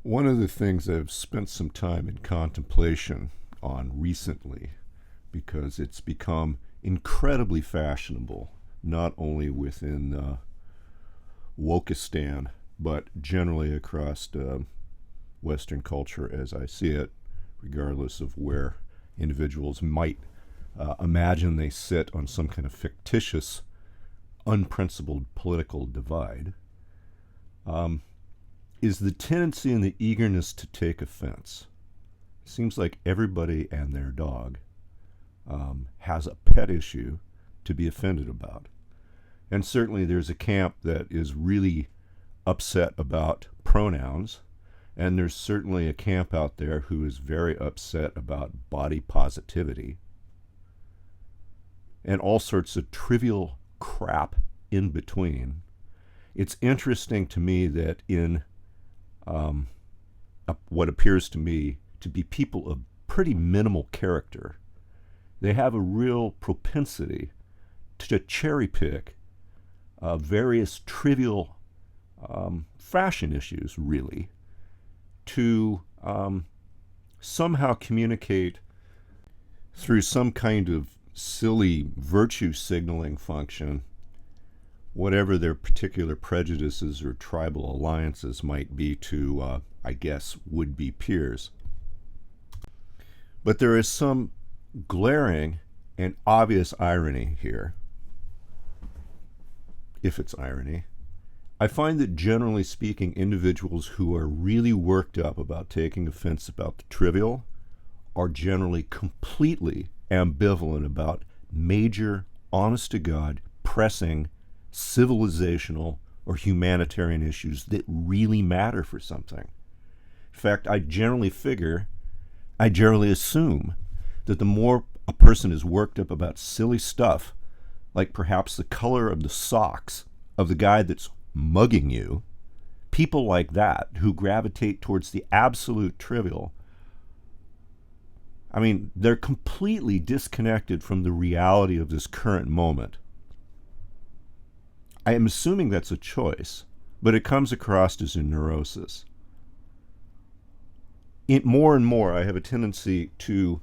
One of the things I've spent some time in contemplation on recently, because it's become incredibly fashionable, not only within Wokistan, but generally across Western culture as I see it, regardless of where individuals might imagine they sit on some kind of fictitious, unprincipled political divide, is the tendency and the eagerness to take offense. It seems like everybody and their dog has a pet issue to be offended about. And certainly there's a camp that is really upset about pronouns, and there's certainly a camp out there who is very upset about body positivity, and all sorts of trivial crap in between. It's interesting to me that in what appears to me to be people of pretty minimal character, they have a real propensity to cherry pick various trivial fashion issues, really, to somehow communicate through some kind of silly virtue signaling function whatever their particular prejudices or tribal alliances might be to, I guess, would-be peers. But there is some glaring and obvious irony here, if it's irony. I find that generally speaking, individuals who are really worked up about taking offense about the trivial are generally completely ambivalent about major, honest-to-God, pressing, civilizational or humanitarian issues that really matter for something. In fact, I generally assume that the more a person is worked up about silly stuff, like perhaps the color of the socks of the guy that's mugging you, people like that who gravitate towards the absolute trivial, I mean, they're completely disconnected from the reality of this current moment. I am assuming that's a choice, but it comes across as a neurosis. More and more, I have a tendency to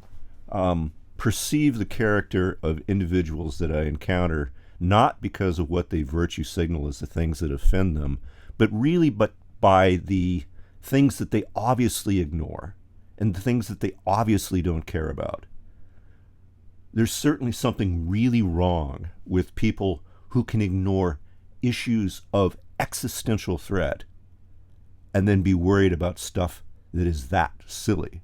perceive the character of individuals that I encounter not because of what they virtue signal as the things that offend them, but by the things that they obviously ignore and the things that they obviously don't care about. There's certainly something really wrong with people who can ignore issues of existential threat and then be worried about stuff that is that silly.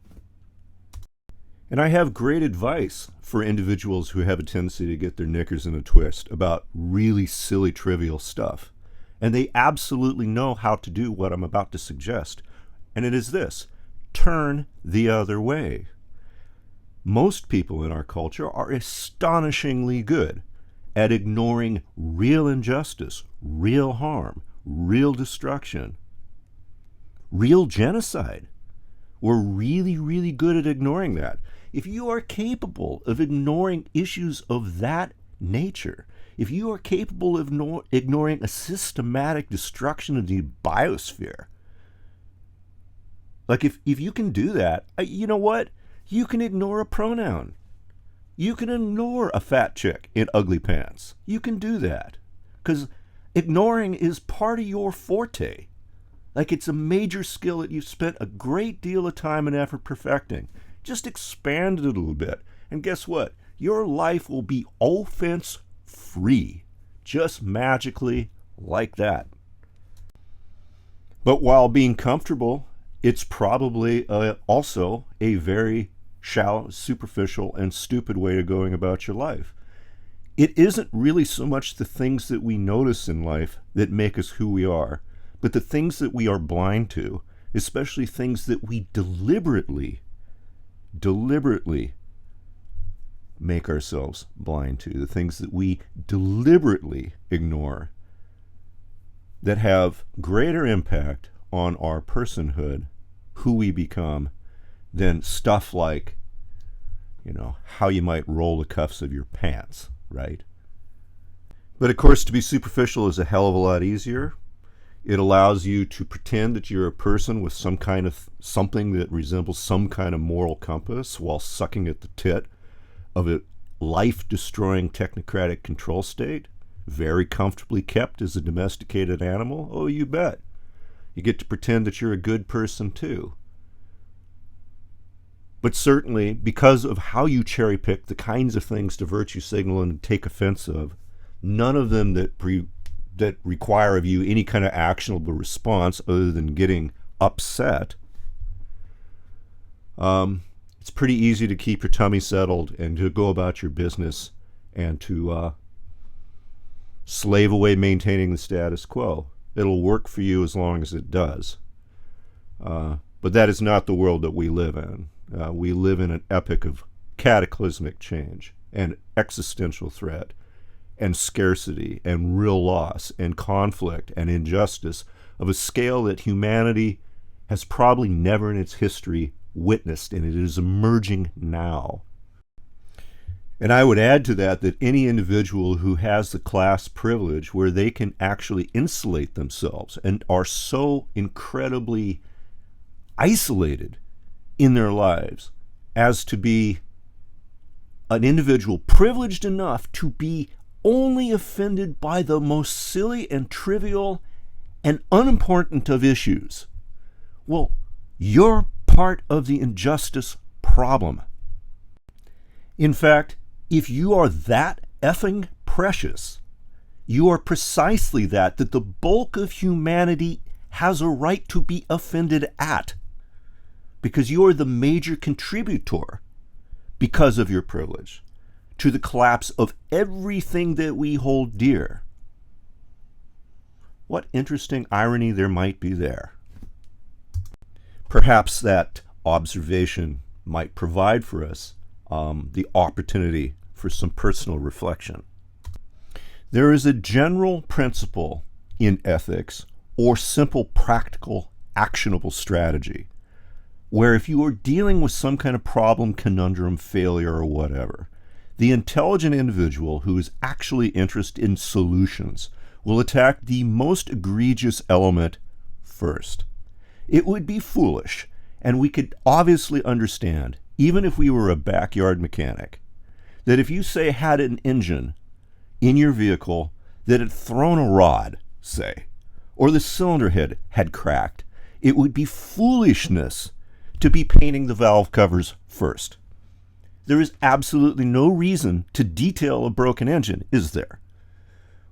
And I have great advice for individuals who have a tendency to get their knickers in a twist about really silly, trivial stuff. And they absolutely know how to do what I'm about to suggest. And it is this: turn the other way. Most people in our culture are astonishingly good at ignoring real injustice, real harm, real destruction, real genocide. We're really, really good at ignoring that. If you are capable of ignoring issues of that nature, if you are capable of ignoring a systematic destruction of the biosphere, like if you can do that, you know what? You can ignore a pronoun. You can ignore a fat chick in ugly pants. You can do that. Because ignoring is part of your forte. Like it's a major skill that you've spent a great deal of time and effort perfecting. Just expand it a little bit. And guess what? Your life will be offense-free. Just magically like that. But while being comfortable, it's probably also a very shallow, superficial, and stupid way of going about your life. It isn't really so much the things that we notice in life that make us who we are, but the things that we are blind to, especially things that we deliberately make ourselves blind to, the things that we deliberately ignore, that have greater impact on our personhood, who we become, than stuff like, how you might roll the cuffs of your pants, right? But of course, to be superficial is a hell of a lot easier. It allows you to pretend that you're a person with some kind of something that resembles some kind of moral compass while sucking at the tit of a life-destroying technocratic control state, very comfortably kept as a domesticated animal. Oh, you bet. You get to pretend that you're a good person too. But certainly, because of how you cherry pick the kinds of things to virtue signal and take offense of, none of them that require of you any kind of actionable response other than getting upset, it's pretty easy to keep your tummy settled and to go about your business and to slave away maintaining the status quo. It'll work for you as long as it does. But that is not the world that we live in. We live in an epoch of cataclysmic change and existential threat and scarcity and real loss and conflict and injustice of a scale that humanity has probably never in its history witnessed, and it is emerging now. And I would add to that any individual who has the class privilege where they can actually insulate themselves and are so incredibly isolated in their lives as to be an individual privileged enough to be only offended by the most silly and trivial and unimportant of issues. Well, you're part of the injustice problem. In fact, if you are that effing precious, you are precisely that the bulk of humanity has a right to be offended at, because you are the major contributor, because of your privilege, to the collapse of everything that we hold dear. What interesting irony there might be there. Perhaps that observation might provide for us the opportunity for some personal reflection. There is a general principle in ethics, or simple practical actionable strategy, where if you are dealing with some kind of problem, conundrum, failure, or whatever, the intelligent individual who is actually interested in solutions will attack the most egregious element first. It would be foolish, and we could obviously understand, even if we were a backyard mechanic, that if you say had an engine in your vehicle that had thrown a rod, say, or the cylinder head had cracked, it would be foolishness to be painting the valve covers first. There is absolutely no reason to detail a broken engine, is there?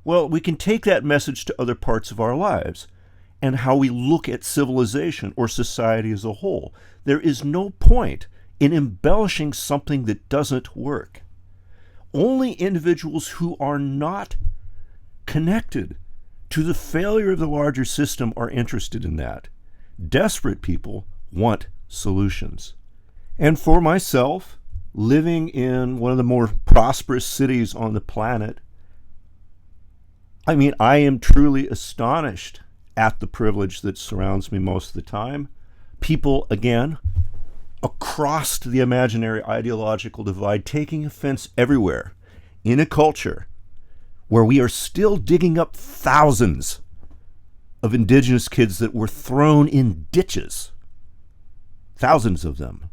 Well, we can take that message to other parts of our lives and how we look at civilization or society as a whole. There is no point in embellishing something that doesn't work. Only individuals who are not connected to the failure of the larger system are interested in that. Desperate people want solutions. And for myself, living in one of the more prosperous cities on the planet, I am truly astonished at the privilege that surrounds me most of the time. People, again, across the imaginary ideological divide, taking offense everywhere in a culture where we are still digging up thousands of indigenous kids that were thrown in ditches. Thousands of them.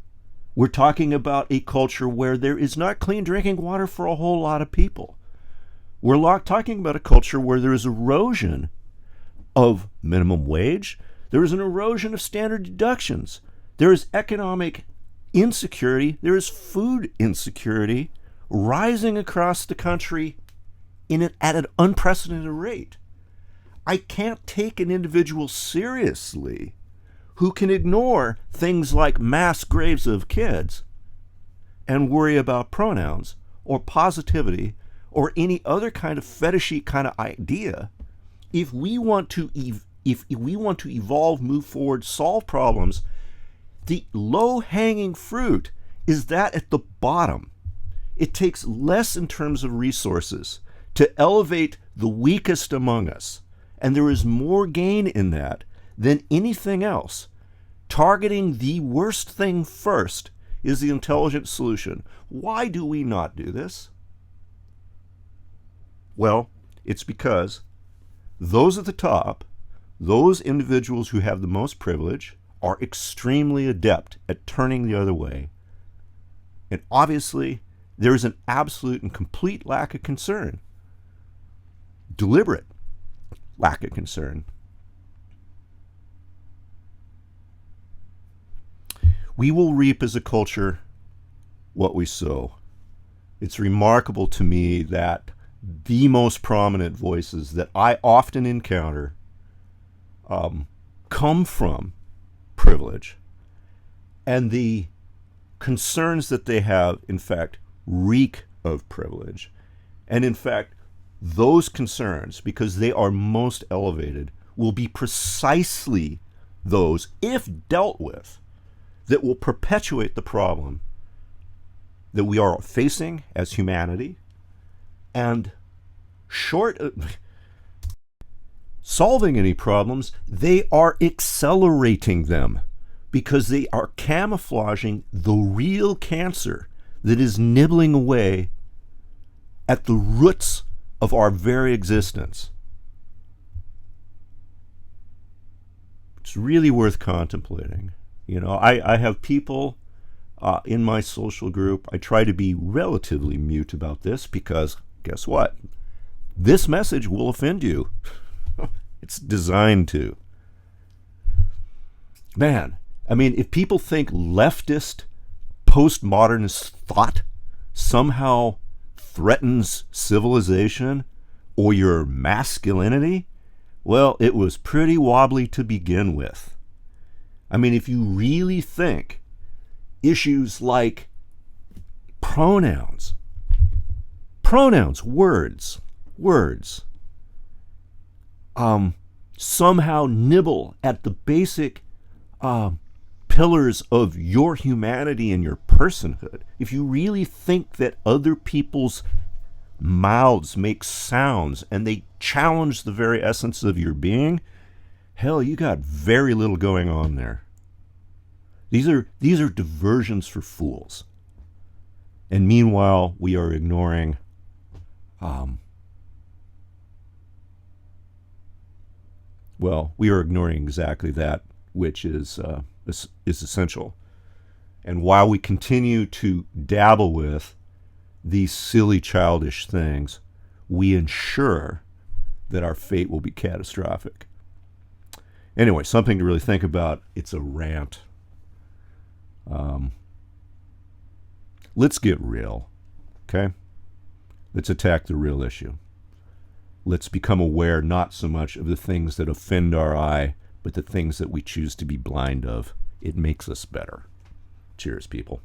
We're talking about a culture where there is not clean drinking water for a whole lot of people. We're talking about a culture where there is erosion of minimum wage. There is an erosion of standard deductions. There is economic insecurity. There is food insecurity rising across the country at an unprecedented rate. I can't take an individual seriously who can ignore things like mass graves of kids and worry about pronouns or positivity or any other kind of fetishy kind of idea. If we want to evolve, move forward, solve problems, the low-hanging fruit is that at the bottom. It takes less in terms of resources to elevate the weakest among us, and there is more gain in that than anything else. Targeting the worst thing first is the intelligent solution. Why do we not do this? Well, it's because those at the top those individuals who have the most privilege are extremely adept at turning the other way. And obviously, there's an absolute and complete lack of concern, deliberate lack of concern. We will reap as a culture what we sow. It's remarkable to me that the most prominent voices that I often encounter come from privilege, and the concerns that they have, in fact, reek of privilege. And in fact, those concerns, because they are most elevated, will be precisely those, if dealt with, that will perpetuate the problem that we are facing as humanity. And short of solving any problems, they are accelerating them, because they are camouflaging the real cancer that is nibbling away at the roots of our very existence. It's really worth contemplating. You know, I have people in my social group. I try to be relatively mute about this because guess what? This message will offend you. It's designed to. Man, I mean, if people think leftist, postmodernist thought somehow threatens civilization or your masculinity, well, it was pretty wobbly to begin with. I mean, if you really think issues like pronouns, words, somehow nibble at the basic pillars of your humanity and your personhood, if you really think that other people's mouths make sounds and they challenge the very essence of your being, hell, you got very little going on there. These are diversions for fools. And meanwhile, we are ignoring we are ignoring exactly that which is essential. And while we continue to dabble with these silly, childish things, we ensure that our fate will be catastrophic. Anyway, something to really think about. It's a rant. Let's get real, okay? Let's attack the real issue. Let's become aware not so much of the things that offend our eye, but the things that we choose to be blind of. It makes us better. Cheers, people.